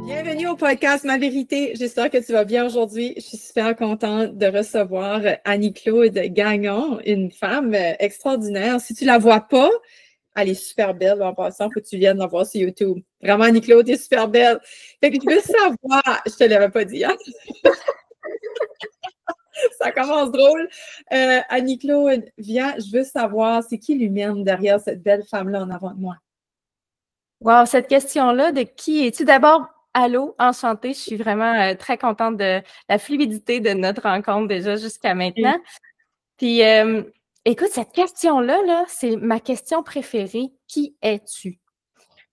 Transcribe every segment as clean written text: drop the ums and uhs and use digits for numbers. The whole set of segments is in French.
Bienvenue au podcast Ma Vérité. J'espère que tu vas bien aujourd'hui. Je suis super contente de recevoir Annie-Claude Gagnon, une femme extraordinaire. Si tu la vois pas, elle est super belle en passant. Faut que tu viennes la voir sur YouTube. Vraiment, Annie-Claude est super belle. Fait que je veux savoir, je te l'avais pas dit, hein? Ça commence drôle. Annie-Claude, viens, je veux savoir, c'est qui l'humaine derrière cette belle femme-là en avant de moi? Wow, cette question-là de qui es-tu? D'abord, allô, enchantée. Je suis vraiment très contente de la fluidité de notre rencontre déjà jusqu'à maintenant. Puis, écoute, cette question-là, c'est ma question préférée. Qui es-tu?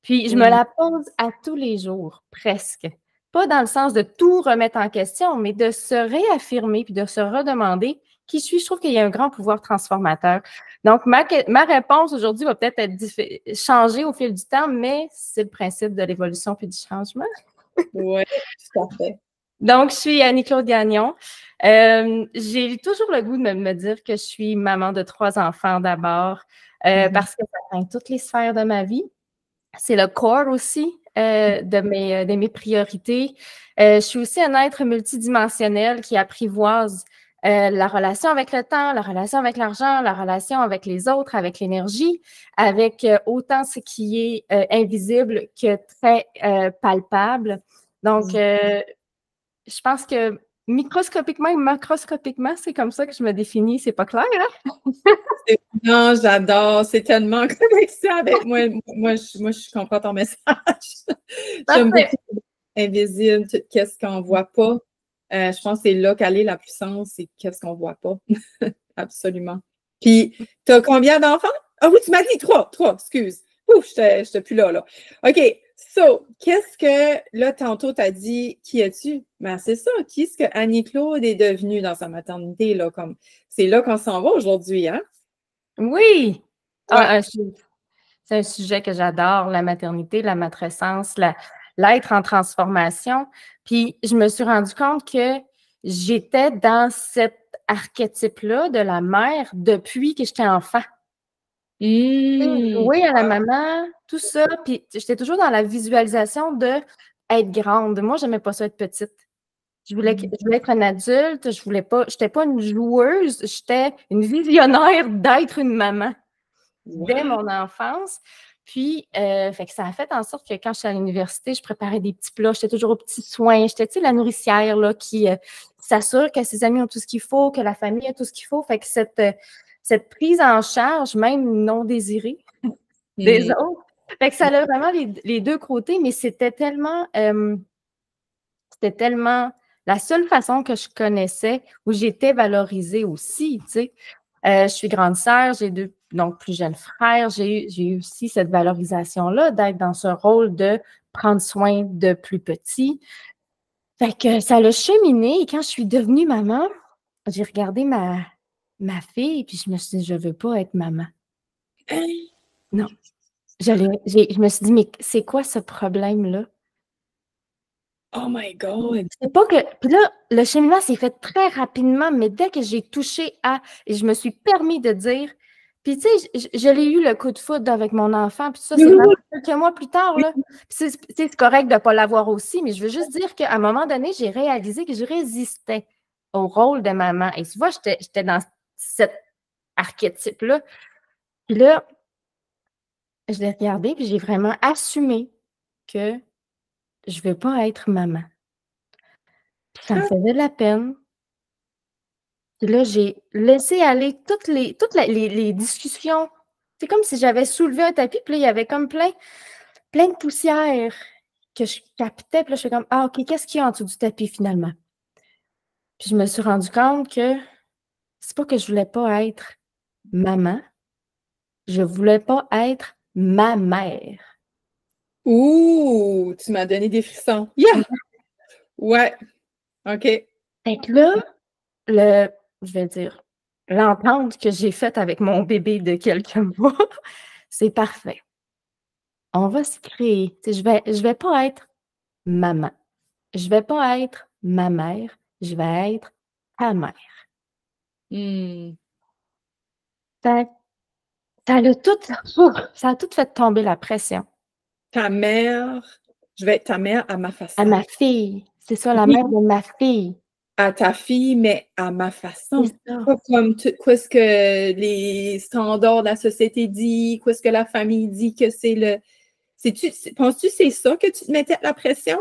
Puis, je me la pose à tous les jours, presque. Pas dans le sens de tout remettre en question, mais de se réaffirmer puis de se redemander qui je suis. Je trouve qu'il y a un grand pouvoir transformateur. Donc, ma réponse aujourd'hui va peut-être être changée au fil du temps, mais c'est le principe de l'évolution puis du changement. Oui, tout à fait. Donc, je suis Annie-Claude Gagnon. J'ai toujours le goût de me dire que je suis maman de 3 enfants d'abord, parce que ça atteint toutes les sphères de ma vie. C'est le corps aussi de mes priorités. Je suis aussi un être multidimensionnel qui apprivoise la relation avec le temps, la relation avec l'argent, la relation avec les autres, avec l'énergie, avec autant ce qui est invisible que très palpable. Donc, je pense que microscopiquement et macroscopiquement, c'est comme ça que je me définis. C'est pas clair, hein? Non, j'adore. C'est tellement connecté avec moi. Je comprends ton message. J'aime beaucoup invisible, qu'est-ce qu'on ne voit pas. Je pense que c'est là qu'elle est la puissance, c'est qu'est-ce qu'on ne voit pas. Absolument. Puis, tu as combien d'enfants? Ah oui, tu m'as dit 3, excuse. Ouf, je n'étais plus là. OK. So, qu'est-ce que, là, tantôt, tu as dit, qui es-tu? Ben, c'est ça. Qui est-ce que Annie-Claude est devenue dans sa maternité, là? Comme, c'est là qu'on s'en va aujourd'hui, hein? Oui! Ouais. C'est un sujet que j'adore, la maternité, la matrescence, l'être en transformation. Puis, je me suis rendu compte que j'étais dans cet archétype-là de la mère depuis que j'étais enfant. Oui, à la maman, tout ça. Puis, j'étais toujours dans la visualisation de être grande. Moi, j'aimais pas ça être petite. Je voulais être un adulte. J'étais pas une joueuse, j'étais une visionnaire d'être une maman dès mon enfance. Puis, fait que ça a fait en sorte que quand je suis à l'université, je préparais des petits plats, j'étais toujours aux petits soins. J'étais, tu sais, la nourricière là, qui s'assure que ses amis ont tout ce qu'il faut, que la famille a tout ce qu'il faut. Fait que cette prise en charge, même non désirée, des autres, fait que ça a vraiment les deux côtés, mais c'était tellement la seule façon que je connaissais où j'étais valorisée aussi, tu sais. Je suis grande sœur, j'ai 2 donc plus jeunes frères. J'ai eu aussi cette valorisation-là d'être dans ce rôle de prendre soin de plus petits. Fait que ça l'a cheminé et quand je suis devenue maman, j'ai regardé ma fille et puis je me suis dit: «Je veux pas être maman». Non. Je me suis dit: «Mais c'est quoi ce problème-là?» Oh my God! C'est pas que puis là, le cheminement s'est fait très rapidement, mais dès que j'ai touché à et je me suis permis de dire puis tu sais, je l'ai eu le coup de foudre avec mon enfant, puis ça, c'est vraiment quelques mois plus tard, là. Puis c'est correct de pas l'avoir aussi, mais je veux juste dire qu'à un moment donné, j'ai réalisé que je résistais au rôle de maman et tu vois, j'étais dans cet archétype-là. Puis là, je l'ai regardé, puis j'ai vraiment assumé que je veux pas être maman. Puis ça me faisait de la peine. Puis là, j'ai laissé aller les discussions. C'est comme si j'avais soulevé un tapis, puis là, il y avait comme plein de poussière que je captais. Puis là, je fais comme: «Ah OK, qu'est-ce qu'il y a en dessous du tapis finalement?» Puis je me suis rendu compte que c'est pas que je voulais pas être maman, je voulais pas être ma mère. Ouh, tu m'as donné des frissons. Yeah! Ouais. OK. Fait que là, je vais dire, l'entente que j'ai faite avec mon bébé de quelques mois, c'est parfait. On va se créer. Tu sais, je vais pas être maman. Je vais pas être ma mère, je vais être ta mère. Hmm. Fait ça a tout fait tomber la pression. Ta mère je vais être ta mère à ma À façon. ma fille. C'est ça, la Oui, mère de ma fille. à ta fille, mais à ma façon. C'est ça. Pas comme quoi ce que les standards de la société dit, quoi ce que la famille dit que c'est le. Penses-tu que c'est ça que tu te mettais la pression?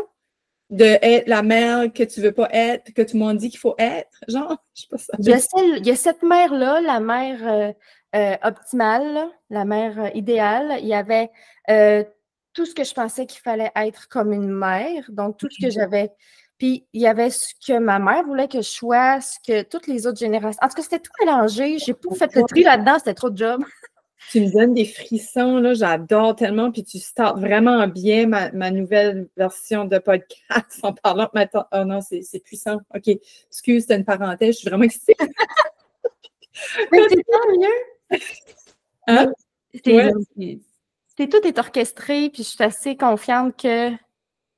De être la mère que tu veux pas être, que tout le monde dit qu'il faut être? Genre, je sais pas ça. Il y a cette mère-là, la mère optimale, là, la mère idéale. Il y avait tout ce que je pensais qu'il fallait être comme une mère, donc tout ce que j'avais. Puis il y avait ce que ma mère voulait que je sois, ce que toutes les autres générations. En tout cas, c'était tout mélangé. J'ai pas fait le tri là-dedans, c'était trop de job. Tu me donnes des frissons, là, j'adore tellement, puis tu startes vraiment bien ma nouvelle version de podcast en parlant de ma tante. Oh non, c'est puissant. OK, excuse, c'était une parenthèse, je suis vraiment excitée. Mais c'est tant mieux. Hein? Tout est orchestré, puis je suis assez confiante qu'il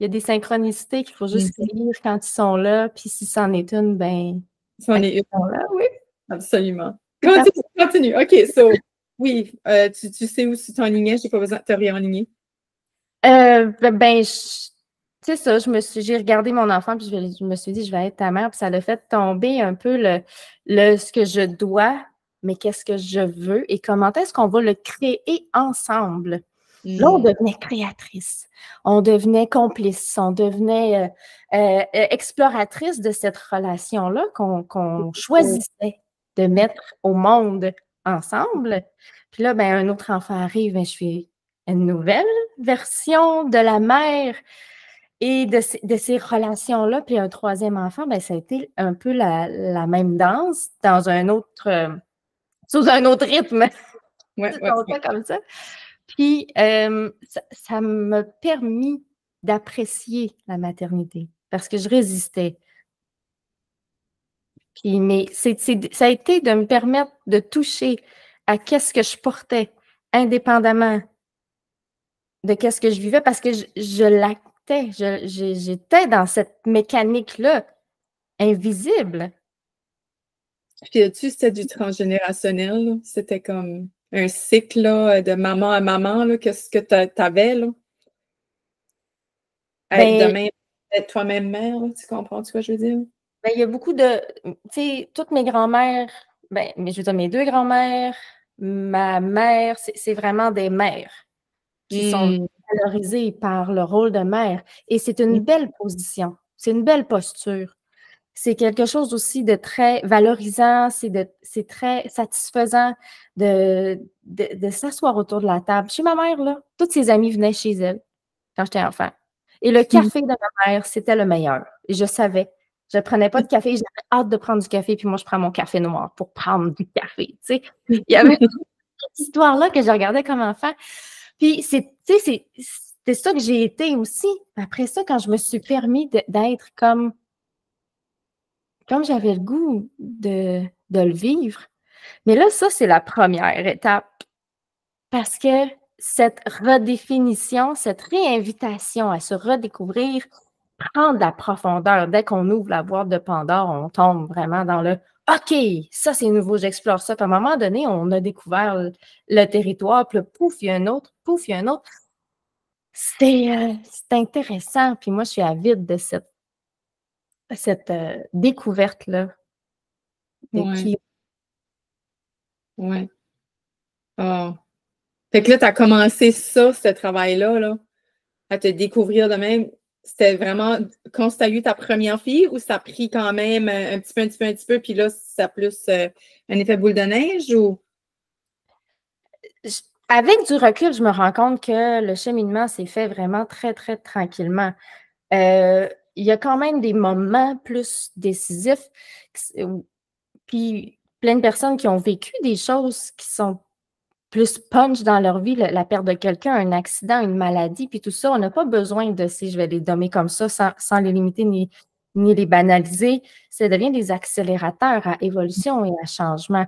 y a des synchronicités qu'il faut juste lire quand ils sont là, puis si c'en est une, ben. C'en est une. Sont là, oui. Absolument. Continue. OK, so, oui, tu sais où tu t'enlignais, je n'ai pas besoin de te réenligner. C'est ça, j'ai regardé mon enfant, puis je me suis dit, je vais être ta mère, puis ça l'a fait tomber un peu ce que je dois, mais qu'est-ce que je veux et comment est-ce qu'on va le créer ensemble. Là, on devenait créatrice, on devenait complice, on devenait exploratrice de cette relation-là qu'on choisissait de mettre au monde ensemble. Puis là, un autre enfant arrive, je fais une nouvelle version de la mère et de ces relations-là. Puis un troisième enfant, ça a été un peu la même danse dans un autre, sous un autre rythme. Ouais. Comme ça. Puis, ça m'a permis d'apprécier la maternité parce que je résistais. Puis, mais ça a été de me permettre de toucher à qu'est-ce que je portais, indépendamment de qu'est-ce que je vivais, parce que je l'actais, j'étais dans cette mécanique-là, invisible. Puis là-dessus, c'était du transgénérationnel, là. C'était comme un cycle là, de maman à maman, là, qu'est-ce que tu avais, là? Être toi-même mère, là, tu comprends ce que je veux dire? Il y a beaucoup de, tu sais, toutes mes grand-mères, mais je veux dire, mes deux grand-mères, ma mère, c'est vraiment des mères qui sont valorisées par le rôle de mère. Et c'est une belle position, c'est une belle posture. C'est quelque chose aussi de très valorisant, c'est très satisfaisant de s'asseoir autour de la table. Chez ma mère, là, toutes ses amies venaient chez elle quand j'étais enfant. Et le café de ma mère, c'était le meilleur. Et je savais. Je ne prenais pas de café, j'avais hâte de prendre du café, puis moi, je prends mon café noir pour prendre du café. Tu sais. Il y avait cette histoire-là que je regardais comme enfant. Puis, c'était ça que j'ai été aussi. Après ça, quand je me suis permis d'être comme j'avais le goût de le vivre. Mais là, ça, c'est la première étape. Parce que cette redéfinition, cette réinvitation à se redécouvrir, prend de la profondeur. Dès qu'on ouvre la boîte de Pandore, on tombe vraiment dans le OK, ça c'est nouveau, j'explore ça. Puis à un moment donné, on a découvert le territoire, puis pouf, il y a un autre, pouf, il y a un autre. C'est intéressant. Puis moi, je suis avide de cette découverte-là. Ouais. Oh. Fait que là, tu as commencé ça, ce travail-là, là, à te découvrir de même. C'était vraiment quand tu as eu ta première fille ou ça a pris quand même un petit peu, puis là, ça a plus un effet boule de neige ou? Avec du recul, je me rends compte que le cheminement s'est fait vraiment très, très tranquillement. Il y a quand même des moments plus décisifs, puis plein de personnes qui ont vécu des choses qui sont plus punch dans leur vie, la perte de quelqu'un, un accident, une maladie, puis tout ça. On n'a pas besoin de, si je vais les nommer comme ça, sans les limiter ni les banaliser. Ça devient des accélérateurs à évolution et à changement.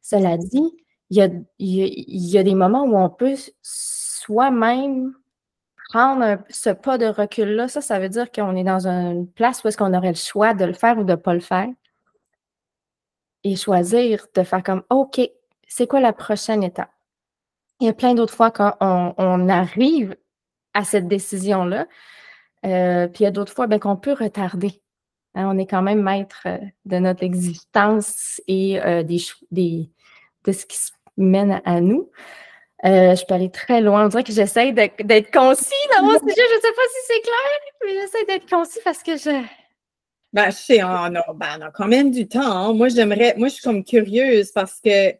Cela dit, il y a des moments où on peut soi-même prendre ce pas de recul-là. Ça veut dire qu'on est dans une place où est-ce qu'on aurait le choix de le faire ou de ne pas le faire. Et choisir de faire comme, OK, c'est quoi la prochaine étape? Il y a plein d'autres fois quand on arrive à cette décision-là, Puis il y a d'autres fois qu'on peut retarder. Hein, on est quand même maître de notre existence et de ce qui se mène à nous. Je peux aller très loin. On dirait que j'essaie d'être concis dans mon sujet. Je ne sais pas si c'est clair, mais j'essaie d'être concis parce que je... Je sais, on a quand même du temps. Hein. Moi, je suis comme curieuse parce que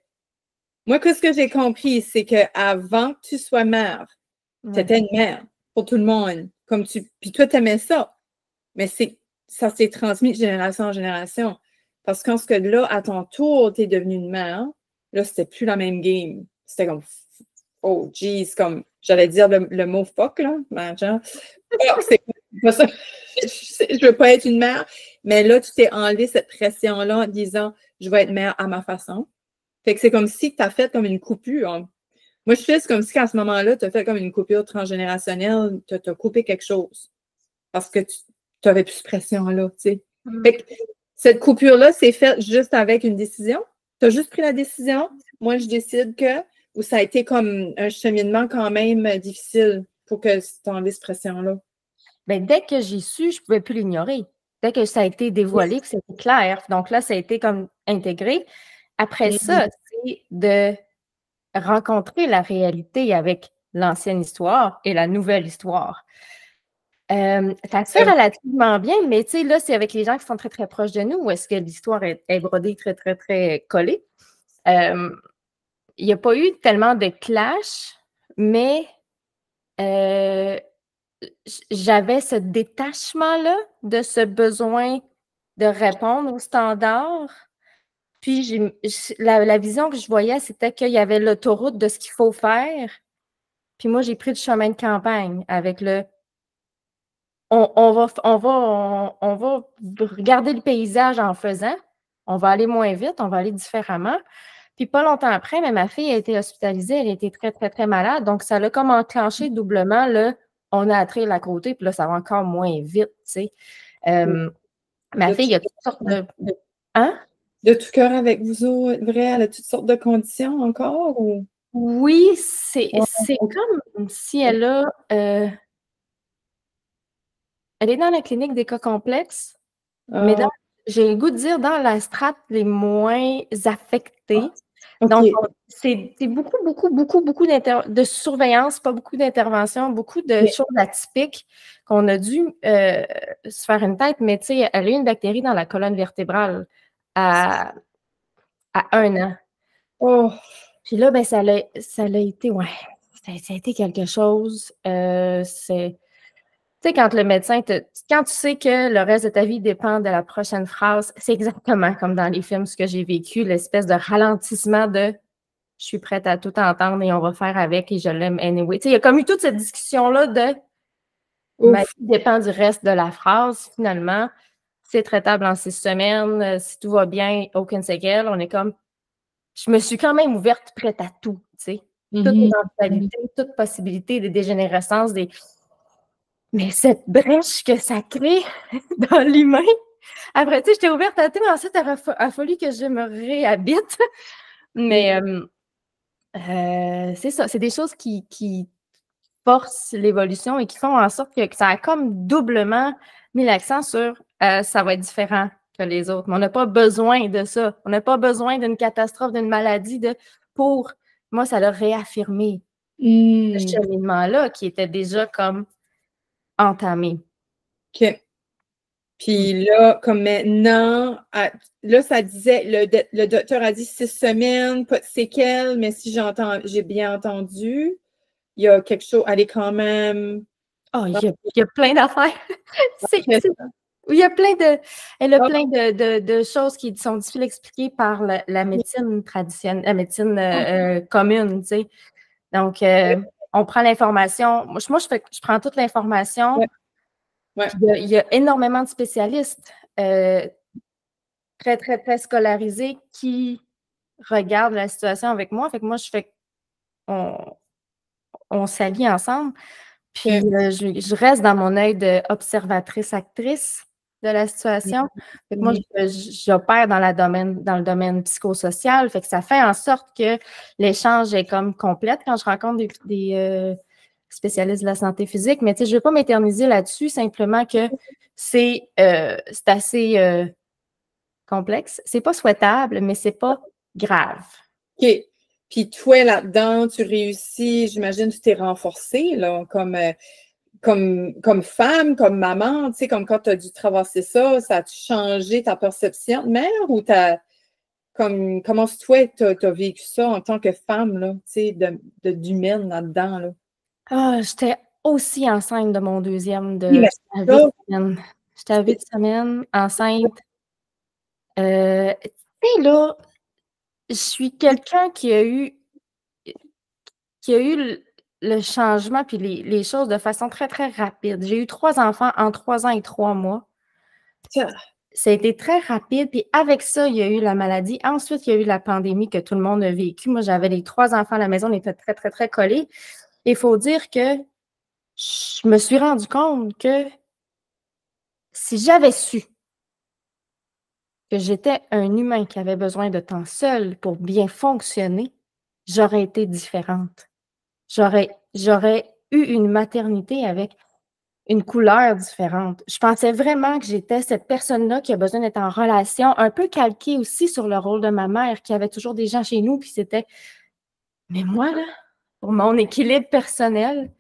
moi, ce que j'ai compris, c'est qu'avant que tu sois mère, tu étais une mère pour tout le monde. Puis toi, tu aimais ça. Mais ça s'est transmis de génération en génération. Parce que là, à ton tour, tu es devenue une mère, là, c'était plus la même game. C'était comme, oh, geez, comme, j'allais dire le mot fuck, là. Genre, oh, c'est pas ça. Je veux pas être une mère. Mais là, tu t'es enlevé cette pression-là en disant, je vais être mère à ma façon. Fait que c'est comme si tu as fait comme une coupure. Hein. Moi, je fais comme si à ce moment-là, tu as fait comme une coupure transgénérationnelle, tu as coupé quelque chose. Parce que tu n'avais plus cette pression-là, tu sais. Fait que cette coupure-là, c'est faite juste avec une décision. Tu as juste pris la décision. Moi, je décide que, ou ça a été comme un cheminement quand même difficile pour que tu enleves cette pression-là. Dès que j'ai su, je ne pouvais plus l'ignorer. Dès que ça a été dévoilé, que c'était clair. Donc là, ça a été comme intégré. Après ça, c'est de rencontrer la réalité avec l'ancienne histoire et la nouvelle histoire. Ça se fait relativement bien, mais tu sais, là, c'est avec les gens qui sont très, très proches de nous ou est-ce que l'histoire est brodée très, très, très collée? Il n'y a pas eu tellement de clash, mais j'avais ce détachement-là de ce besoin de répondre aux standards. Puis la vision que je voyais, c'était qu'il y avait l'autoroute de ce qu'il faut faire. Puis moi, j'ai pris le chemin de campagne avec on va regarder le paysage en faisant. On va aller moins vite, on va aller différemment. Puis pas longtemps après, mais ma fille a été hospitalisée, elle était très, très, très malade. Donc, ça l'a comme enclenché doublement, là, on a attiré la côté, puis là, ça va encore moins vite, tu sais. Ma fille, il y a toutes sortes de... Hein? De tout cœur avec vous autres, vrai, elle a toutes sortes de conditions encore? Ou? Oui, c'est comme si elle a... elle est dans la clinique des cas complexes, mais j'ai le goût de dire dans la strate les moins affectées. Donc, c'est beaucoup, beaucoup, beaucoup, beaucoup de surveillance, pas beaucoup d'intervention, beaucoup de choses atypiques qu'on a dû se faire une tête, mais tu sais, elle a eu une bactérie dans la colonne vertébrale à 1 an. Oh. Puis là, ça a été, ça a été quelque chose. Tu sais, quand le médecin quand tu sais que le reste de ta vie dépend de la prochaine phrase, c'est exactement comme dans les films, ce que j'ai vécu, l'espèce de ralentissement de je suis prête à tout entendre et on va faire avec et je l'aime anyway. Tu sais, il y a comme eu toute cette discussion-là de ma vie dépend du reste de la phrase, finalement. C'est traitable en 6 semaines. Si tout va bien, aucune séquelle. On est comme je me suis quand même ouverte, prête à tout, tu sais. Toute éventualité, toute possibilité de dégénérescence, mais cette brèche que ça crée dans l'humain, après, tu sais, j'étais ouverte à tout, mais ensuite, il a fallu que je me réhabite. Mais c'est ça, c'est des choses qui forcent l'évolution et qui font en sorte que ça a comme doublement mis l'accent sur ça va être différent que les autres. Mais on n'a pas besoin de ça. On n'a pas besoin d'une catastrophe, d'une maladie pour... Moi, ça l'a réaffirmé, ce cheminement-là qui était déjà comme entamé. OK. Puis là, comme maintenant, là, ça disait, le docteur a dit 6 semaines, pas de séquelles, mais si j'ai bien entendu, il y a quelque chose, elle est quand même... Oh, il y a plein d'affaires. Il y a elle a plein de choses qui sont difficiles à expliquer par la médecine traditionnelle, la médecine commune, tu sais. Donc, on prend l'information. Moi, je prends toute l'information. Ouais. Il y a énormément de spécialistes très, très, très scolarisés qui regardent la situation avec moi. Fait que moi, on s'allie ensemble. Puis, je reste dans mon œil d'observatrice-actrice de la situation. Fait que moi, j'opère dans le domaine psychosocial. Fait que ça fait en sorte que l'échange est comme complète quand je rencontre spécialiste de la santé physique, mais tu sais, je ne veux pas m'éterniser là-dessus, simplement que c'est assez complexe. C'est pas souhaitable, mais c'est pas grave. OK. Puis toi, là-dedans, tu réussis, j'imagine, tu t'es renforcée, là, comme femme, comme maman, tu sais, comme quand tu as dû traverser ça, ça a-tu changé ta perception de mère ou comment toi, tu as vécu ça en tant que femme, là, tu sais, d'humaine là-dedans, là? Ah, j'étais aussi enceinte de mon deuxième Oui, mais à c'est 8 ça. semaines. J'étais à 8 semaines, enceinte. Tu sais, là, je suis quelqu'un qui a eu le changement puis les choses de façon très, très rapide. J'ai eu 3 enfants en 3 ans et 3 mois. Ça a été très rapide. Puis avec ça, il y a eu la maladie. Ensuite, il y a eu la pandémie que tout le monde a vécu. Moi, j'avais les 3 enfants à la maison. On était très, très, très collés. Il faut dire que je me suis rendu compte que si j'avais su que j'étais un humain qui avait besoin de temps seul pour bien fonctionner, j'aurais été différente. J'aurais eu une maternité avec une couleur différente. Je pensais vraiment que j'étais cette personne-là qui a besoin d'être en relation, un peu calquée aussi sur le rôle de ma mère, qui avait toujours des gens chez nous, puis c'était mais moi, là, pour mon équilibre personnel,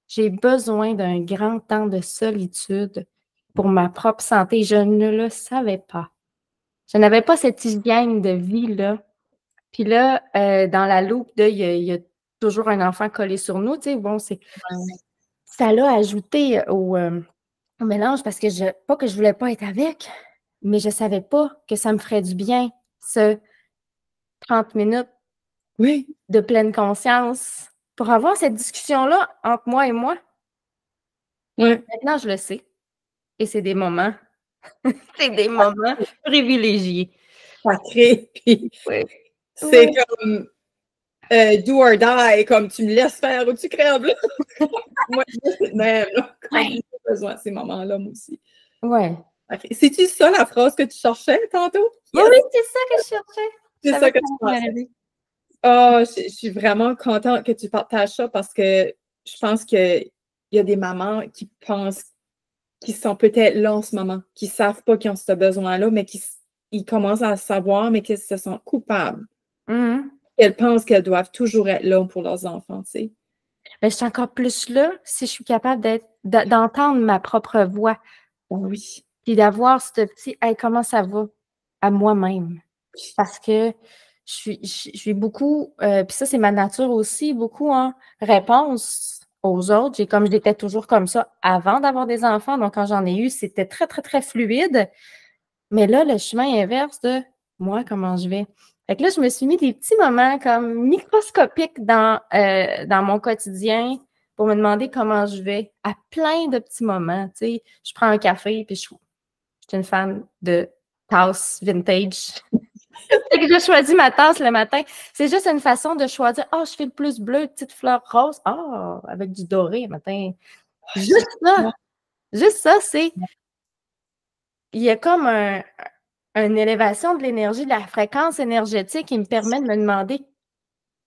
j'ai besoin d'un grand temps de solitude pour ma propre santé. Je ne le savais pas. Je n'avais pas cette hygiène de vie-là. Puis là, dans la loupe de il y a toujours un enfant collé sur nous, tu sais, bon, ça l'a ajouté au mélange parce que pas que je voulais pas être avec, mais je savais pas que ça me ferait du bien, ce 30 minutes Oui. de pleine conscience pour avoir cette discussion-là entre moi et moi. Oui. Maintenant, je le sais. Et c'est des moments privilégiés. Sacré, puis Oui. c'est comme do or die, comme tu me laisses faire ou tu crèves, là. Moi, c'est même, là, quand j'ai besoin de ces moments-là, moi aussi. Ouais. Okay. C'est-tu ça la phrase que tu cherchais tantôt? Yes. Oui, c'est ça que je cherchais. C'est ça que tu pensais. Oh, je suis vraiment contente que tu partages ça parce que je pense qu'il y a des mamans qui pensent qu'ils sont peut-être là en ce moment, qui ne savent pas qu'ils ont ce besoin-là, mais ils commencent à savoir, mais qu'ils se sentent coupables. Mm-hmm. Elles pensent qu'elles doivent toujours être là pour leurs enfants, tu sais. Mais je suis encore plus là si je suis capable d'entendre ma propre voix. Oui. Puis d'avoir ce petit « Hey, comment ça va? » à moi-même. Parce que je suis beaucoup, puis ça, c'est ma nature aussi, beaucoup en réponse aux autres. Comme j'étais toujours comme ça avant d'avoir des enfants, donc quand j'en ai eu, c'était très, très, très fluide. Mais là, le chemin inverse de moi, comment je vais. Fait que là, je me suis mis des petits moments comme microscopiques dans mon quotidien pour me demander comment je vais, à plein de petits moments. Tu sais, je prends un café, puis je suis une fan de tasse vintage. Fait que je choisis ma tasse le matin. C'est juste une façon de choisir. « Ah, je fais le plus bleu, petite fleur rose. Ah, avec du doré le matin. » Juste ça. Juste ça, c'est... Il y a comme une élévation de l'énergie, de la fréquence énergétique qui me permet de me demander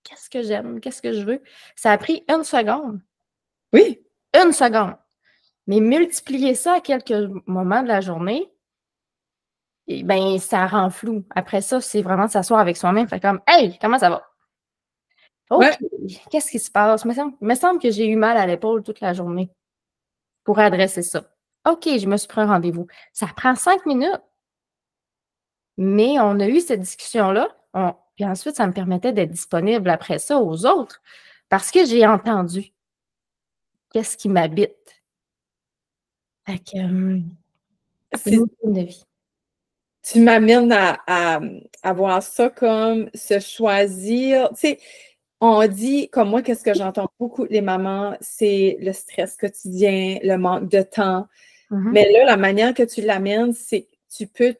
qu'est-ce que j'aime, qu'est-ce que je veux. Ça a pris 1 seconde. Oui. 1 seconde. Mais multiplier ça à quelques moments de la journée, et ben ça rend flou. Après ça, c'est vraiment de s'asseoir avec soi-même. Fait comme « Hey, comment ça va? » OK, Ouais. qu'est-ce qui se passe? Il me semble que j'ai eu mal à l'épaule toute la journée pour adresser ça. OK, je me suis pris un rendez-vous. Ça prend 5 minutes. Mais on a eu cette discussion-là. Puis ensuite, ça me permettait d'être disponible après ça aux autres parce que j'ai entendu qu'est-ce qui m'habite. Fait que c'est une routine de vie. Tu m'amènes à voir ça comme se choisir. Tu sais, on dit, comme moi, qu'est-ce que j'entends beaucoup les mamans, c'est le stress quotidien, le manque de temps. Mais là, la manière que tu l'amènes, c'est que tu peux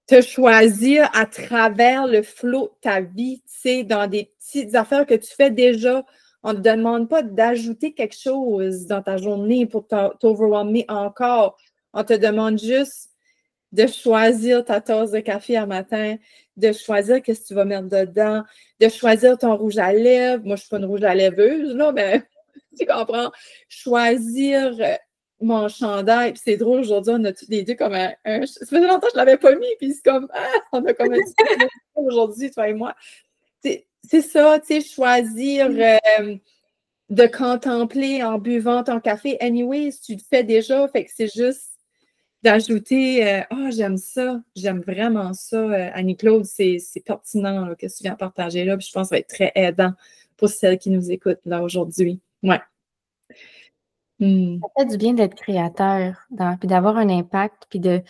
te choisir à travers le flot de ta vie, tu sais, dans des petites affaires que tu fais déjà. On ne te demande pas d'ajouter quelque chose dans ta journée pour t'overwhelmer encore. On te demande juste de choisir ta tasse de café à matin, de choisir qu'est-ce que tu vas mettre dedans, de choisir ton rouge à lèvres. Moi, je ne suis pas une rouge à lèvreuse, là, mais Tu comprends? Choisir mon chandail. Puis c'est drôle, aujourd'hui, on a tous les deux comme ça faisait longtemps que je ne l'avais pas mis, puis c'est comme, on a comme un petit aujourd'hui, toi et moi. C'est ça, tu sais, choisir de contempler en buvant ton café. Anyways, tu le fais déjà, fait que c'est juste d'ajouter j'aime ça, j'aime vraiment ça, Annie-Claude, c'est pertinent là, que tu viens partager là, puis je pense que ça va être très aidant pour celles qui nous écoutent là aujourd'hui. Ouais. Ça fait du bien d'être créateur, puis d'avoir un impact, puis de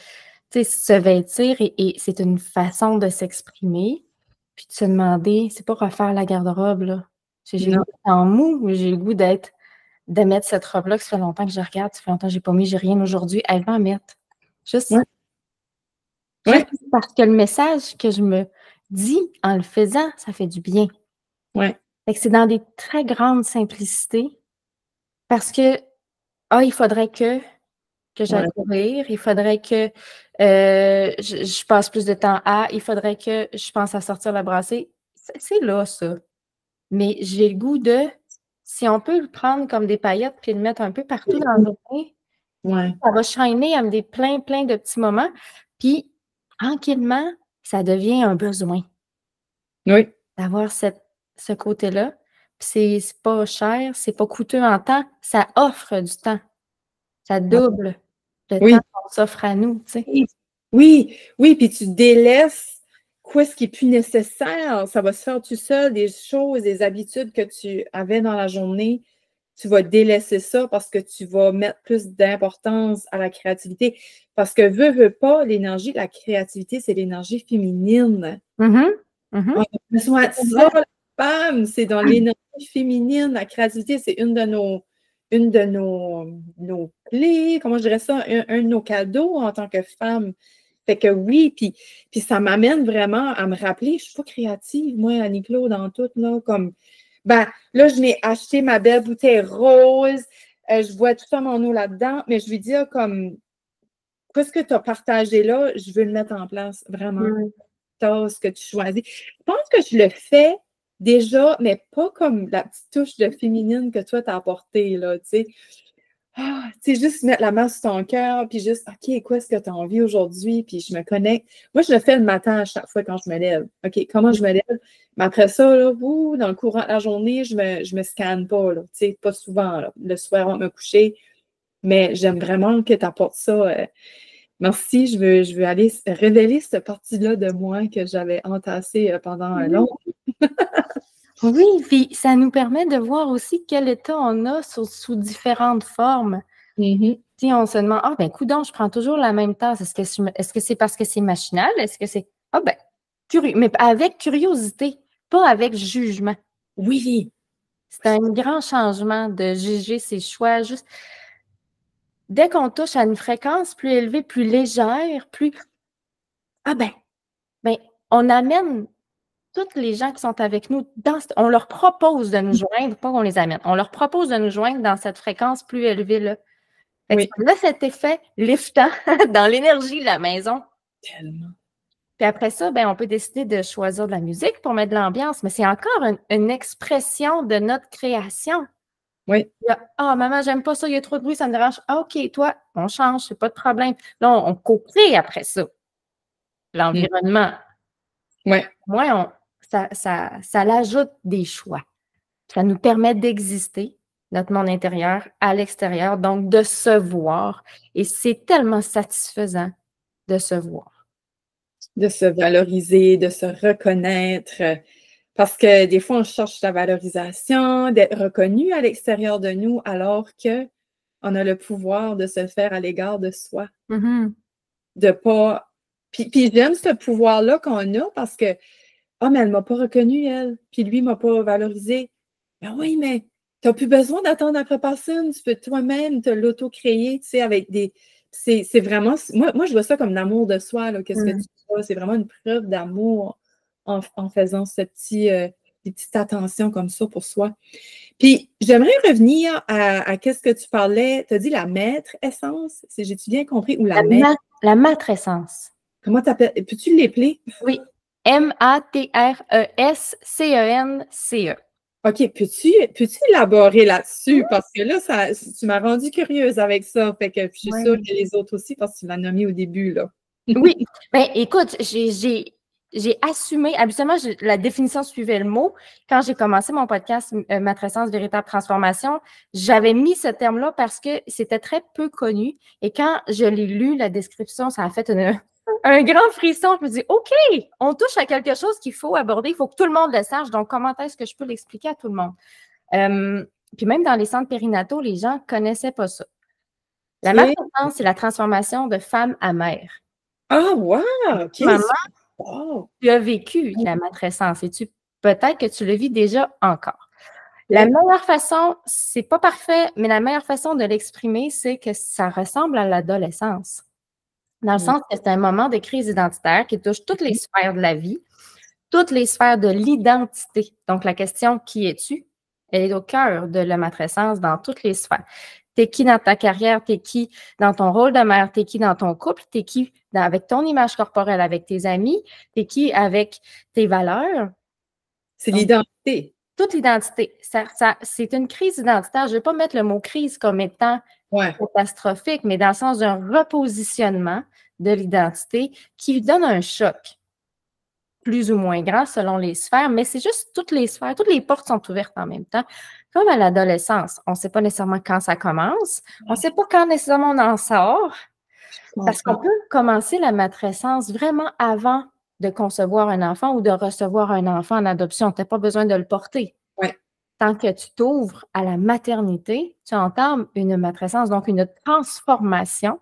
se vêtir, et c'est une façon de s'exprimer, puis de se demander, c'est pas refaire la garde-robe, là. J'ai le goût d'être en mou, j'ai le goût de mettre cette robe-là que ça fait longtemps que je regarde, ça fait longtemps que j'ai pas mis, j'ai rien aujourd'hui, elle va en mettre. Juste parce que le message que je me dis en le faisant, ça fait du bien. Ouais. Fait que c'est dans des très grandes simplicités, parce que il faudrait que j'aille courir, il faudrait que je passe plus de temps il faudrait que je pense à sortir la brassée. C'est là, ça. Mais j'ai le goût si on peut le prendre comme des paillettes puis le mettre un peu partout dans la journée, ça va shiner à plein de petits moments. Puis, tranquillement, ça devient un besoin. Oui. D'avoir ce côté-là. Puis c'est pas cher, c'est pas coûteux en temps, ça offre du temps. Ça double le temps qu'on s'offre à nous, tu sais. Oui, puis tu délaisses quoi ce qui est plus nécessaire. Ça va se faire tout seul, des choses, des habitudes que tu avais dans la journée. Tu vas délaisser ça parce que tu vas mettre plus d'importance à la créativité. Parce que veux pas, l'énergie, la créativité, c'est l'énergie féminine. On a besoin de ça, la femme, c'est dans l'énergie féminine. La créativité, c'est une de nos clés, comment je dirais ça, un de nos cadeaux en tant que femme. Fait que oui, puis ça m'amène vraiment à me rappeler, je ne suis pas créative, moi, Annie-Claude, dans tout, là, comme, là, je m'ai acheté ma belle bouteille rose, je vois tout ça mon eau là-dedans, mais je lui dis, comme, qu'est-ce que tu as partagé là, je veux le mettre en place, vraiment. Ce que tu choisis. Je pense que je le fais déjà, mais pas comme la petite touche de féminine que toi, tu as apportée, là, tu sais. Juste mettre la main sur ton cœur, puis juste, OK, quoi est-ce que tu as envie aujourd'hui? Puis je me connecte. Moi, je le fais le matin à chaque fois quand je me lève. OK, comment je me lève? Mais après ça, là, dans le courant de la journée, je me scanne pas, là, tu sais, pas souvent, là. Le soir, on va me coucher. Mais j'aime vraiment que tu apportes ça. Merci, je veux aller révéler cette partie-là de moi que j'avais entassée pendant un long. Oui, puis ça nous permet de voir aussi quel état on a sous différentes formes. Si on se demande, coudonc, je prends toujours la même tasse. Est-ce que c'est parce que c'est machinal? Est-ce que c'est. Curieux, mais avec curiosité, pas avec jugement. Oui. C'est un grand changement de juger ses choix. Juste dès qu'on touche à une fréquence plus élevée, plus légère, plus. On amène toutes les gens qui sont avec nous, on leur propose de nous joindre, pas qu'on les amène, on leur propose de nous joindre dans cette fréquence plus élevée-là. Là, cet effet liftant dans l'énergie de la maison. Tellement. Puis après ça, on peut décider de choisir de la musique pour mettre de l'ambiance, mais c'est encore une expression de notre création. Oui. Maman, j'aime pas ça, il y a trop de bruit, ça me dérange. OK, toi, on change, c'est pas de problème. Là, on co-crée après ça. L'environnement. Oui. Moi, ça l'ajoute des choix. Ça nous permet d'exister, notre monde intérieur, à l'extérieur, donc de se voir. Et c'est tellement satisfaisant de se voir. De se valoriser, de se reconnaître. Parce que des fois, on cherche la valorisation, d'être reconnu à l'extérieur de nous, alors qu'on a le pouvoir de se le faire à l'égard de soi. De pas. Puis j'aime ce pouvoir-là qu'on a parce que mais elle ne m'a pas reconnue, elle. Puis lui ne m'a pas valorisé. Ben oui, mais tu n'as plus besoin d'attendre après personne. Tu peux toi-même te l'auto-créer, tu sais, avec des. C'est vraiment. Moi, je vois ça comme l'amour de soi, là. Qu'est-ce que tu vois? C'est vraiment une preuve d'amour en faisant des petites attentions comme ça pour soi. Puis, j'aimerais revenir à qu'est-ce que tu parlais. Tu as dit la maître essence, j'ai-tu bien compris? Ou la maître? La matrescence. Comment tu appelles? Peux-tu l'épeler? Oui. MATRESCENCE. OK, peux-tu élaborer là-dessus? Parce que là, tu m'as rendue curieuse avec ça. Fait que je suis sûre que les autres aussi, parce que tu l'as nommé au début, là. Oui. Ben, écoute, j'ai assumé, habituellement, la définition suivait le mot. Quand j'ai commencé mon podcast Matrescence, véritable transformation, j'avais mis ce terme-là parce que c'était très peu connu. Et quand je l'ai lu, la description, ça a fait un grand frisson. Je me dis, OK, on touche à quelque chose qu'il faut aborder. Il faut que tout le monde le sache. Donc, comment est-ce que je peux l'expliquer à tout le monde? Puis même dans les centres périnataux, les gens ne connaissaient pas ça. La matrescence, c'est la transformation de femme à mère. Ah, wow! OK. Maman, tu as vécu la matrescence et peut-être que tu le vis déjà encore. La meilleure façon, c'est pas parfait, mais la meilleure façon de l'exprimer, c'est que ça ressemble à l'adolescence. Dans le sens que c'est un moment de crise identitaire qui touche toutes les sphères de la vie, toutes les sphères de l'identité. Donc, la question « qui es-tu ?» elle est au cœur de la matrescence dans toutes les sphères. T'es qui dans ta carrière? T'es qui dans ton rôle de mère? T'es qui dans ton couple? T'es qui avec ton image corporelle, avec tes amis? T'es qui avec tes valeurs? C'est l'identité. Toute l'identité. C'est une crise identitaire. Je ne vais pas mettre le mot crise comme étant catastrophique, mais dans le sens d'un repositionnement de l'identité qui donne un choc plus ou moins grand selon les sphères, mais c'est juste toutes les sphères, toutes les portes sont ouvertes en même temps. Comme à l'adolescence, on ne sait pas nécessairement quand ça commence, on ne sait pas quand nécessairement on en sort, parce qu'on peut commencer la matrescence vraiment avant de concevoir un enfant ou de recevoir un enfant en adoption. Tu n'as pas besoin de le porter. Ouais. Tant que tu t'ouvres à la maternité, tu entames une matrescence, donc une transformation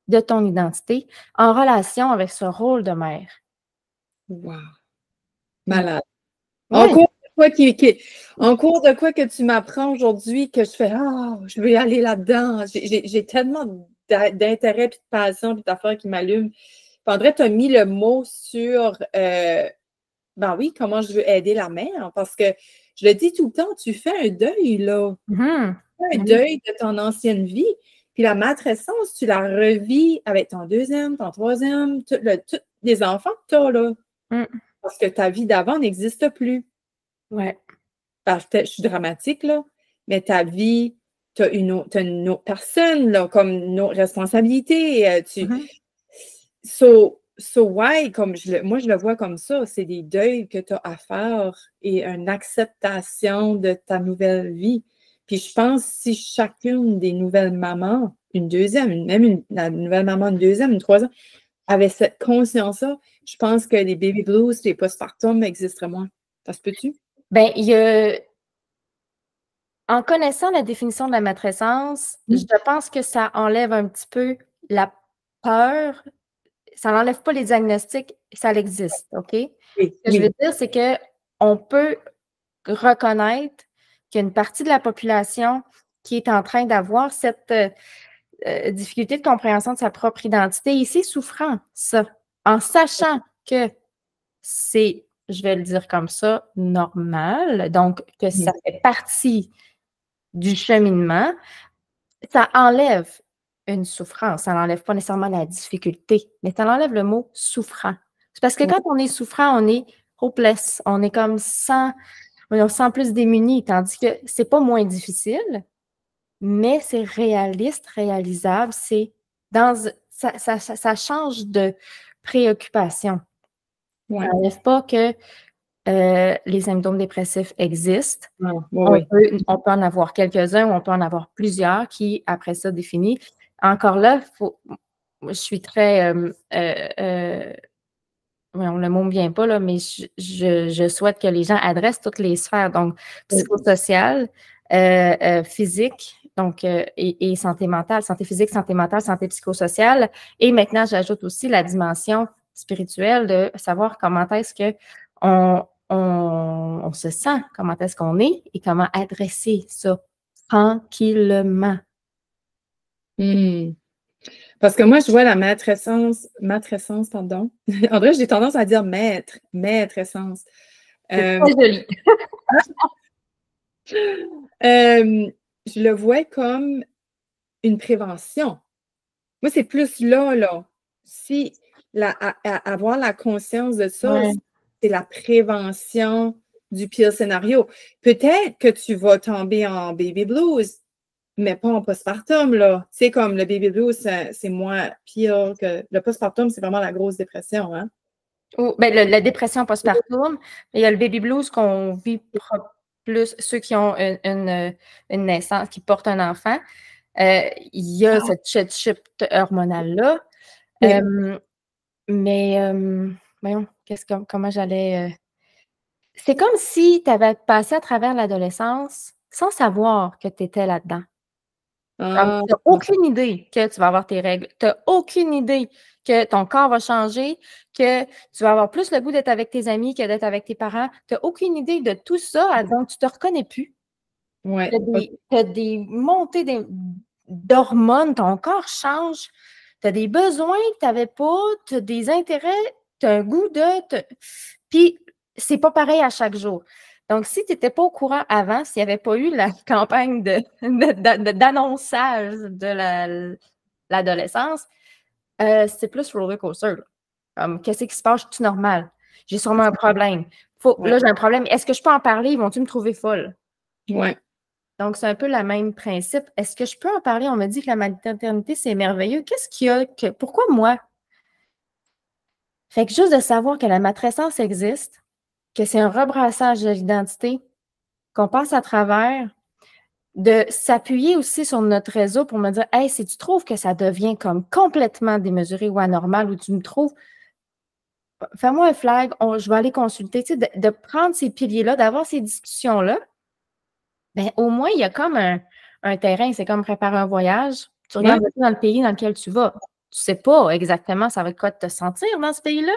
de ton identité en relation avec ce rôle de mère. Wow. Malade. Ouais. En cours de quoi que tu m'apprends aujourd'hui que je fais je vais aller là-dedans. J'ai tellement d'intérêt et de passion et d'affaires qui m'allument. André, tu as mis le mot sur oui, comment je veux aider la mère, parce que je le dis tout le temps, tu fais un deuil, là. Mm-hmm. Un deuil de ton ancienne vie. Puis la matrescence, tu la revis avec ton deuxième, ton troisième, tous les enfants que tu as, là. Parce que ta vie d'avant n'existe plus. Ouais. Je suis dramatique, là, mais ta vie, tu as une autre personne, là, comme une autre responsabilité. Why, moi, je le vois comme ça, c'est des deuils que tu as à faire et une acceptation de ta nouvelle vie. Puis je pense si chacune des nouvelles mamans, une deuxième, la nouvelle maman, une deuxième, une troisième, avait cette conscience-là, je pense que les baby blues, les postpartum existeraient moins. Ça se peut-tu? Bien, en connaissant la définition de la matrescence, je pense que ça enlève un petit peu la peur. Ça n'enlève pas les diagnostics, ça existe, OK? Oui, Ce que je veux dire, c'est qu'on peut reconnaître qu'il y a une partie de la population qui est en train d'avoir cette difficulté de compréhension de sa propre identité et c'est souffrant, ça, en sachant que c'est, je vais le dire comme ça, normal, donc que ça fait partie du cheminement, ça enlève une souffrance. Ça n'enlève pas nécessairement la difficulté, mais ça enlève le mot souffrant. C'est parce que quand on est souffrant, on est hopeless, on est comme on se sent plus démuni, tandis que c'est pas moins difficile, mais c'est réaliste, réalisable, ça change de préoccupation. Ça n'enlève pas que les symptômes dépressifs existent. On peut en avoir quelques-uns ou on peut en avoir plusieurs qui, après ça, définit. Encore là, je suis très... le mot ne me vient pas, là, mais je souhaite que les gens adressent toutes les sphères, donc psychosociales, physique, donc, et santé mentale, santé physique, santé mentale, santé psychosociale. Et maintenant, j'ajoute aussi la dimension spirituelle de savoir comment est-ce qu'on se sent, comment est-ce qu'on est et comment adresser ça tranquillement. Parce que moi, je vois la matrescence, pardon. En vrai, j'ai tendance à dire maîtrescence. C'est très joli. Je le vois comme une prévention. Moi, c'est plus là. Si avoir la conscience de ça, c'est la prévention du pire scénario. Peut-être que tu vas tomber en baby blues, mais pas en postpartum, là. Tu sais, comme le baby blues, c'est moins pire que le postpartum, c'est vraiment la grosse dépression, hein? Ben, la dépression postpartum, il y a le baby blues qu'on vit plus ceux qui ont une naissance, qui portent un enfant. Il y a cette shift hormonale-là. Mais voyons, comment j'allais. C'est comme si tu avais passé à travers l'adolescence sans savoir que tu étais là-dedans. Tu n'as aucune idée que tu vas avoir tes règles. Tu n'as aucune idée que ton corps va changer, que tu vas avoir plus le goût d'être avec tes amis que d'être avec tes parents. Tu n'as aucune idée de tout ça, donc tu ne te reconnais plus. Ouais. Tu as des montées d'hormones, ton corps change. Tu as des besoins que tu n'avais pas, tu as des intérêts, tu as un goût de. Puis, c'est pas pareil à chaque jour. Donc, si tu n'étais pas au courant avant, s'il n'y avait pas eu la campagne d'annonçage de l'adolescence, c'est plus roller coaster. Comme, qu'est-ce qui se passe? Je suis normal. J'ai sûrement un problème. Là, j'ai un problème. Est-ce que je peux en parler? Ils vont-tu me trouver folle? Ouais. Donc, c'est un peu le même principe. Est-ce que je peux en parler? On me dit que la maternité, c'est merveilleux. Qu'est-ce qu'il y a? Pourquoi moi? Fait que juste de savoir que la matrescence existe, que c'est un rebrassage de l'identité, qu'on passe à travers, de s'appuyer aussi sur notre réseau pour me dire, hey, si tu trouves que ça devient comme complètement démesuré ou anormal, ou tu me trouves, fais-moi un flag, je vais aller consulter. Tu sais, de prendre ces piliers-là, d'avoir ces discussions-là, bien, au moins, il y a comme un terrain, c'est comme préparer un voyage. Tu regardes dans le pays dans lequel tu vas. Tu ne sais pas exactement ça va être quoi de te sentir dans ce pays-là,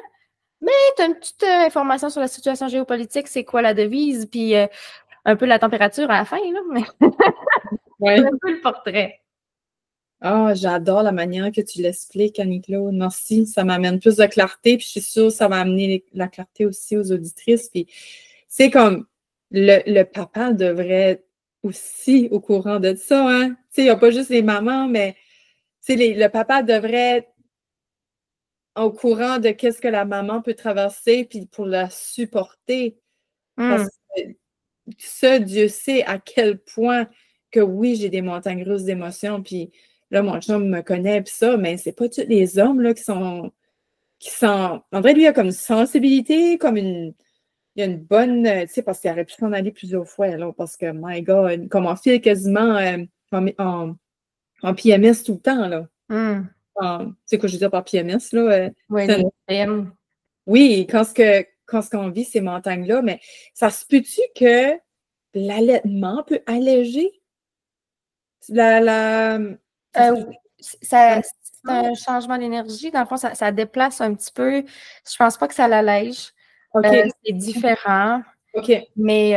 mais tu as une petite information sur la situation géopolitique, c'est quoi la devise, puis un peu la température à la fin, là. Mais c'est un peu le portrait. Ah, j'adore la manière que tu l'expliques, Annie-Claude. Merci, ça m'amène plus de clarté, puis je suis sûre que ça va amener la clarté aussi aux auditrices. Puis c'est comme le papa devrait être aussi au courant de ça, hein? Tu sais, il n'y a pas juste les mamans, mais le papa devrait être au courant de qu'est-ce que la maman peut traverser, puis pour la supporter. Parce que ça, Dieu sait à quel point que oui, j'ai des montagnes russes d'émotions, puis là, mon chum me connaît, puis ça, mais c'est pas tous les hommes là, qui sont. En vrai, lui, il a comme une sensibilité, comme une. Il y a une bonne. Tu sais, parce qu'il aurait pu s'en aller plusieurs fois, là, parce que, my God, comme on file quasiment en PMS tout le temps, là. Tu sais quoi je veux dire par PMS, là? Oui, quand on vit ces montagnes-là, mais ça se peut-tu que l'allaitement peut alléger c'est un changement d'énergie. Dans le fond, ça déplace un petit peu. Je pense pas que ça l'allège. C'est différent. Mais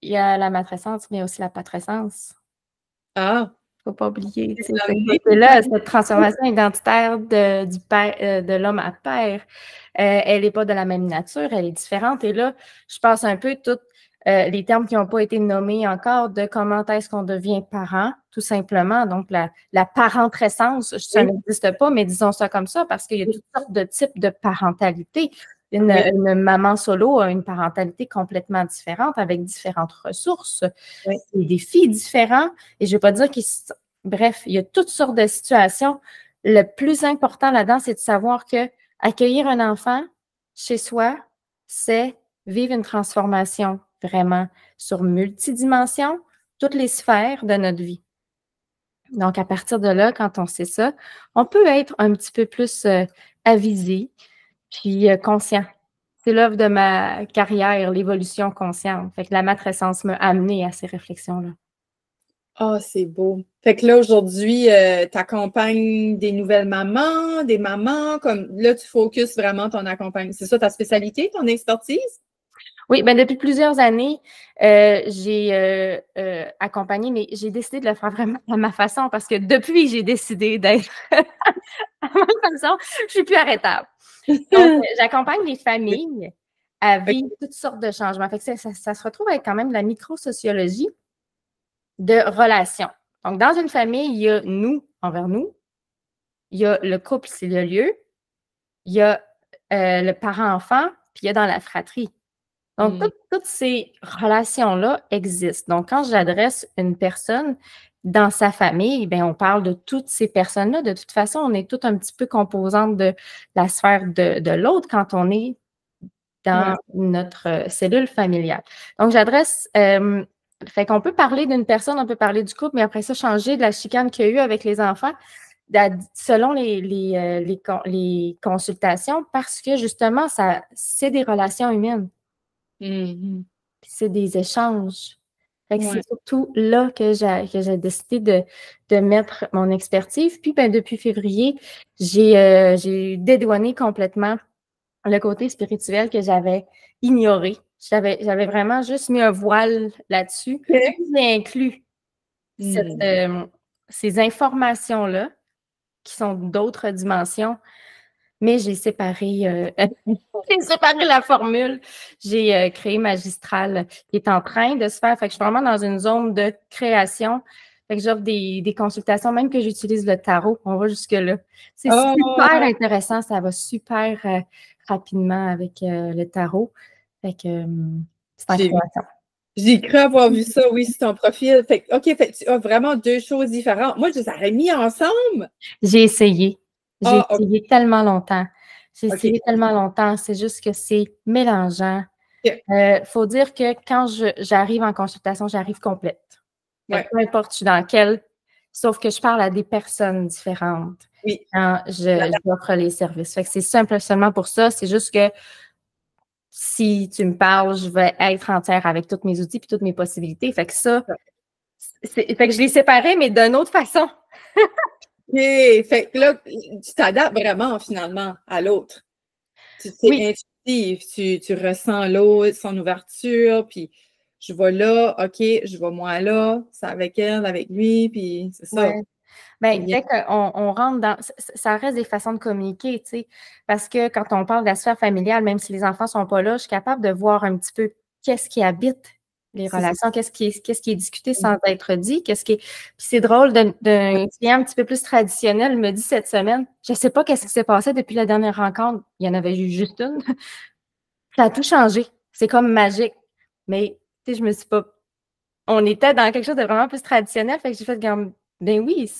il y a la matrescence, mais aussi la patrescence. Ah! Il ne faut pas oublier. Là, cette transformation identitaire de l'homme à père, elle n'est pas de la même nature, elle est différente. Et là, je passe un peu tous les termes qui n'ont pas été nommés encore de comment est-ce qu'on devient parent, tout simplement. Donc, la parentrescence, ça n'existe pas, mais disons ça comme ça, parce qu'il y a toutes sortes de types de parentalité. Une maman solo a une parentalité complètement différente avec différentes ressources, des défis différents. Et je ne vais pas dire bref, il y a toutes sortes de situations. Le plus important là-dedans, c'est de savoir que accueillir un enfant chez soi, c'est vivre une transformation vraiment sur multidimensions, toutes les sphères de notre vie. Donc, à partir de là, quand on sait ça, on peut être un petit peu plus avisé, puis conscient. C'est l'œuvre de ma carrière, l'évolution consciente. Fait que la matrescence m'a amené à ces réflexions-là. Ah, c'est beau. Fait que là, aujourd'hui, tu accompagnes des nouvelles mamans, des mamans, comme là, tu focuses vraiment ton accompagnement. C'est ça ta spécialité, ton expertise? Oui, bien depuis plusieurs années, j'ai accompagné, mais j'ai décidé de le faire vraiment à ma façon parce que depuis, j'ai décidé d'être à ma façon, je ne suis plus arrêtable. Donc, j'accompagne les familles à vivre toutes sortes de changements. Fait que ça se retrouve avec quand même de la microsociologie de relations. Donc, dans une famille, il y a nous envers nous, il y a le couple, c'est le lieu, il y a le parent-enfant, puis il y a dans la fratrie. Donc, toutes ces relations-là existent. Donc, quand j'adresse une personne dans sa famille, bien, on parle de toutes ces personnes-là. De toute façon, on est toutes un petit peu composantes de la sphère de l'autre quand on est dans notre cellule familiale. Donc, j'adresse, fait qu'on peut parler d'une personne, on peut parler du couple, mais après ça, changer de la chicane qu'il y a eu avec les enfants selon les consultations, parce que justement, c'est des relations humaines. C'est des échanges. Fait que c'est surtout là que j'ai décidé de mettre mon expertise. Puis, ben, depuis février, j'ai dédouané complètement le côté spirituel que j'avais ignoré. J'avais vraiment juste mis un voile là-dessus. J'ai inclus ces informations-là, qui sont d'autres dimensions, mais j'ai séparé, j'ai séparé la formule. J'ai créé Magistral qui est en train de se faire. Fait que je suis vraiment dans une zone de création. Fait que j'offre des consultations, même que j'utilise le tarot. On va jusque-là. C'est super intéressant. Ça va super rapidement avec le tarot. Fait que c'est en création. J'ai cru avoir vu ça, oui, sur ton profil. Fait que, OK, fait que tu as vraiment deux choses différentes. Moi, je les aurais mis ensemble. J'ai essayé. J'ai essayé tellement longtemps. J'ai essayé tellement longtemps. C'est juste que c'est mélangeant. Faut dire que quand j'arrive en consultation, j'arrive complète. Peu importe je suis dans quelle, sauf que je parle à des personnes différentes quand j'offre les services. Fait que c'est simple seulement pour ça. C'est juste que si tu me parles, je vais être entière avec tous mes outils et toutes mes possibilités. Fait que ça, fait que je l'ai séparé, mais d'une autre façon. OK. Fait que là, tu t'adaptes vraiment finalement à l'autre. Tu es intuitif, tu ressens l'autre, son ouverture, puis je vais là, OK, je vais moi là, c'est avec elle, avec lui, puis c'est ça. Ouais. Bien, dès qu'on rentre dans... Ça reste des façons de communiquer, tu sais, parce que quand on parle de la sphère familiale, même si les enfants ne sont pas là, je suis capable de voir un petit peu qu'est-ce qui habite les relations, qu'est-ce qui est discuté sans être dit, Puis c'est drôle, d'un client un petit peu plus traditionnel me dit cette semaine, je ne sais pas qu'est-ce qui s'est passé depuis la dernière rencontre, il y en avait eu juste une, ça a tout changé, c'est comme magique, mais tu sais, je me suis pas... On était dans quelque chose de vraiment plus traditionnel, fait que j'ai fait comme, ben oui,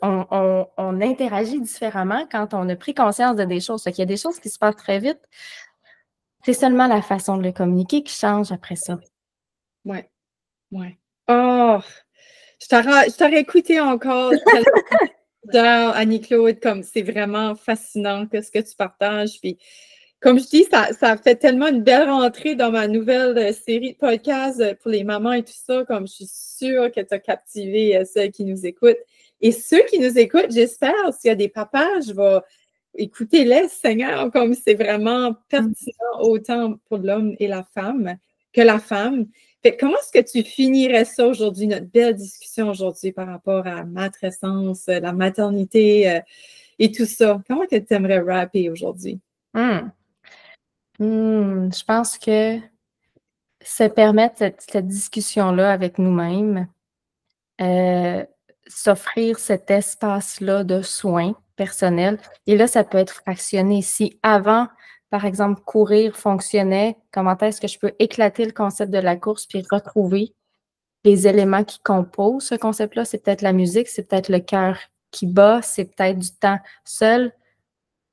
on interagit différemment quand on a pris conscience de des choses. Fait qu'il y a des choses qui se passent très vite. C'est seulement la façon de le communiquer qui change après ça. Oui. Oh! Je t'aurais écouté encore tellement Annie-Claude, comme c'est vraiment fascinant ce que tu partages. Puis, comme je dis, ça fait tellement une belle rentrée dans ma nouvelle série de podcasts pour les mamans et tout ça, comme je suis sûre que tu as captivé celles qui nous écoutent. Et ceux qui nous écoutent, j'espère, s'il y a des papas, je vais écouter-les, Seigneur, comme c'est vraiment pertinent autant pour l'homme et la femme que la femme. Fait, comment est-ce que tu finirais ça aujourd'hui, notre belle discussion aujourd'hui par rapport à la matrescence, la maternité et tout ça? Comment que tu aimerais rapper aujourd'hui? Je pense que se permettre cette discussion-là avec nous-mêmes, s'offrir cet espace-là de soins personnels. Et là, ça peut être fractionné. Si avant, par exemple, courir fonctionnait, comment est-ce que je peux éclater le concept de la course puis retrouver les éléments qui composent ce concept-là? C'est peut-être la musique, c'est peut-être le cœur qui bat, c'est peut-être du temps seul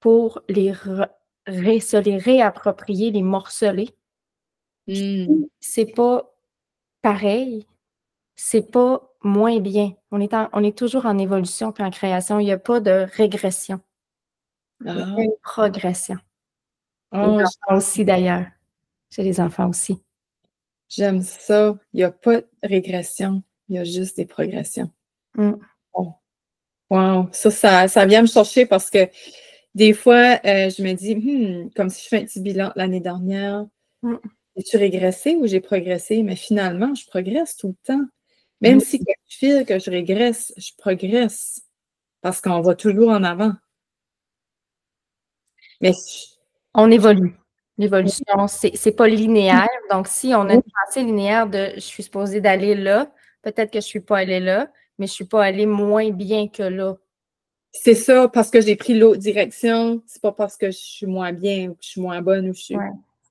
pour se les réapproprier, les morceler. C'est pas pareil, c'est pas moins bien. On est toujours en évolution puis en création. Il n'y a pas de régression. Il y a une progression. Les enfants aussi, d'ailleurs. Chez les enfants aussi. J'aime ça. Il n'y a pas de régression. Il y a juste des progressions. Oh. Wow. Ça vient me chercher parce que des fois, je me dis, comme si je fais un petit bilan l'année dernière, j'ai-tu régressé ou j'ai progressé? Mais finalement, je progresse tout le temps. Même si je file que je régresse, je progresse parce qu'on va toujours en avant. Mais on évolue. L'évolution, c'est pas linéaire. Donc, si on a une pensée linéaire de je suis supposée d'aller là, peut-être que je suis pas allée là, mais je suis pas allée moins bien que là. C'est ça, parce que j'ai pris l'autre direction. C'est pas parce que je suis moins bien ou que je suis moins bonne ou je suis.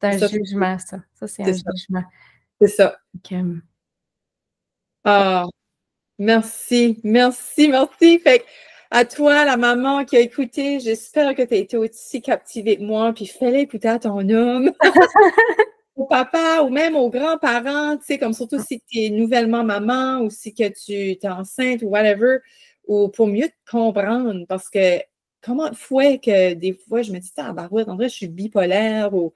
C'est un jugement, ça. Ça, c'est un jugement. C'est ça. Okay. Ah, merci, merci, merci. Fait à toi, la maman qui a écouté, j'espère que tu as été aussi captivée que moi, puis fais-le écouter à ton homme, au papa ou même aux grands-parents, tu sais, comme surtout si tu es nouvellement maman ou si que tu es enceinte ou whatever, ou pour mieux te comprendre, parce que comment de fois que des fois je me dis, ah, barouette, en vrai, je suis bipolaire ou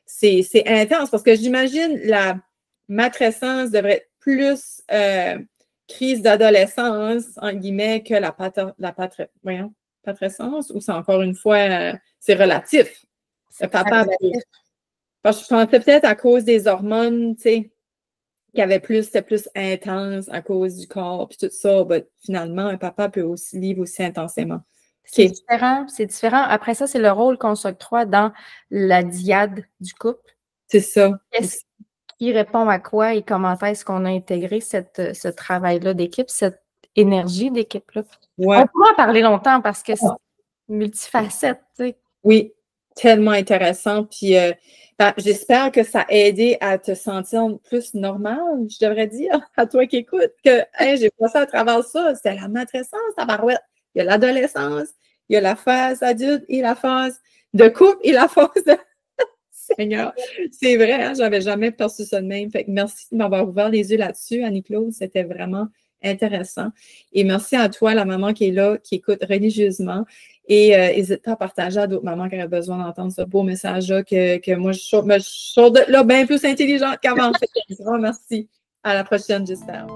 c'est intense, parce que j'imagine la matrescence devrait être plus crise d'adolescence, en guillemets, que la patrescence, ou c'est encore une fois, c'est relatif. Le papa, parce que je pensais peut-être à cause des hormones, tu sais, c'était plus intense à cause du corps, puis tout ça, ben, finalement, un papa peut aussi vivre aussi intensément. C'est différent, c'est différent. Après ça, c'est le rôle qu'on s'octroie dans la dyade du couple. C'est ça. Qu'est-ce qui répond à quoi et comment est-ce qu'on a intégré ce travail-là d'équipe, cette énergie d'équipe-là? Ouais. On pourra en parler longtemps parce que c'est multifacette, tu sais. Oui, tellement intéressant. Puis j'espère que ça a aidé à te sentir plus normal, je devrais dire, à toi qui écoutes, que hey, j'ai passé à travers ça. C'était la matrescence, la barouette. Il y a l'adolescence, il y a la phase adulte et la phase de couple et la phase de Seigneur. C'est vrai, hein, j'avais jamais perçu ça de même. Fait que merci de m'avoir ouvert les yeux là-dessus, Annie-Claude. C'était vraiment intéressant. Et merci à toi, la maman qui est là, qui écoute religieusement. Et n'hésite pas à partager à d'autres mamans qui auraient besoin d'entendre ce beau message-là, que moi, je sors de là bien plus intelligente qu'avant. Un grand merci. À la prochaine, j'espère.